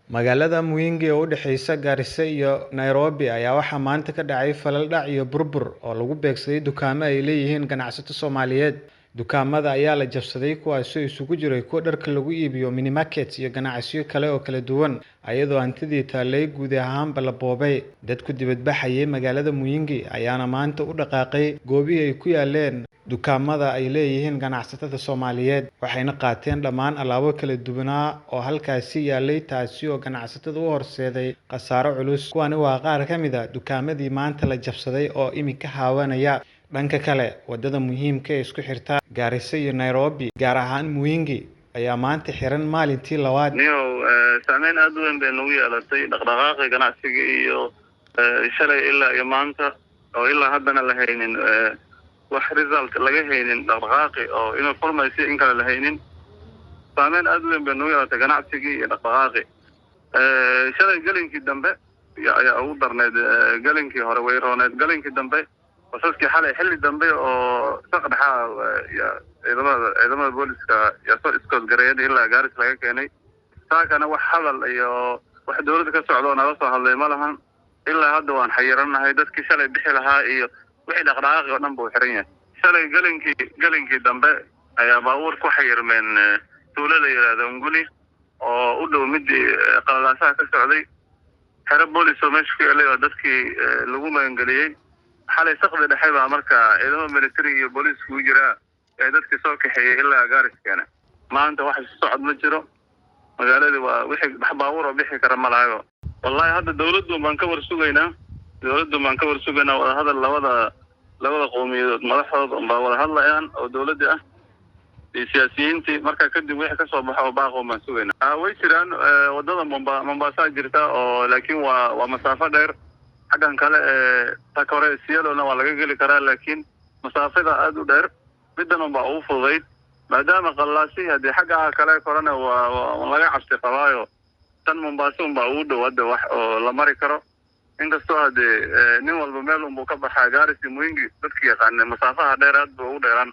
Magaalada Mwingi oo u dhaxaysa Garissa iyo Nairobi ayaa waxaa maanta ka dhacay falal dhac iyo burbur oo lagu beegsaday dukaamo ay leeyihiin ganacsato Soomaaliyeed. Dukaamada ayaa la jabsaday kuwaas oo isugu jiray kuwa dharka lagu iibiyo, mini markets iyo ganacsiyo kale oo kala duwan, iyadoo hantidii taallay guud ahaanba la boobay. Dadku dibadbaxayay magaalada Mwingi ayaana maanta u dhaqaaqay goobihii ay ku yaaleen dukaamada ay leeyihiin ganacsatada Soomaaliyeed, waxayna qaateen dhammaan alaabo kala duwanaa oo halkaasi yaalay, taasi oo ganacsatada u horseeday khasaaro culus. Kuwani waa qaar ka mid ah dukaamadii maanta la jabsaday oo imika haawanaya. Dhanka kale, wadada muhiimka ah ee isku xirta Garissa iyo Nairobi, gaar ahaan Mwingi, ayaa maanta xiran maalintii labaad. saameyn aad u weyn bay nagu yeelatay dhaqdhaqaaqii ganacsiga iyo shalay ilaa iyo maanta oo ilaa haddana la haynin wax result laga haynin dhaqdhaqaaqi oo inuu furmayso in kale la haynin. saameyn aad u weyn bay nagu yeelatay ganacsiga iyo dhaqdhaqaaqi. shalay galinkii dambe ayaa ugu darneed, galinkii hore way rooneed, galinkii dambe wasaskii xalay xilli dambe oo saqdhaxa ciidamada booliska yaa soo iskood gareeyay ilaa gaaris laga keenay. saakana wax hadal iyo wax dawladda ka socdo nala soo hadlay ma lahan. ilaa hadda waan xayiranahay, dadkii shalay bixi lahaa iyo wixii dhaqdhaqaaqi oo dhan buu xiran yahay. shalay galinkii dambe ayaa baabuur ku xayirmeen tuulo la yiraahdo Nguni oo u dhow midii qalalaasaha ka socday. xero boolis oo meesha ku yaalay oo dadkii lagu magangeliyay. xalay saqdi dhexe baa marka ciidamada military iyo booliisku u jira ee dadkii soo kaxeeyay ilaa gaariskana. maanta wax socod ma jiro, magaalada waa wixii baabuur oo bixi kara ma lahayo. wallahi hadda dawladdu baan ka warsugaynaa wada hadal labada qowmiyadood madaxdooda baa wada hadlayaan oo dawladda ah iyo siyaasiyiintii. marka kadib wixii ka soo baxo baaqo baan sugaynaa. way jiraan wadada Mombasa jirta oo laakiin waa masaafo dheer. xaggan kale takore siyadona waa laga geli karaa, laakiin masaafada aad u dheer midan baa ugu fududayd maadaama qallaasi hadii xagga kale korana waa laga cabsi qabaayo. tan Mombasa baa ugu dhow hadda wax oo la mari karo, inkastoo hadee nin walba meel uu ka baxaa. Garissa Mwingi dadkii yaqaan masaafaha dheer aad buu u dheeraan.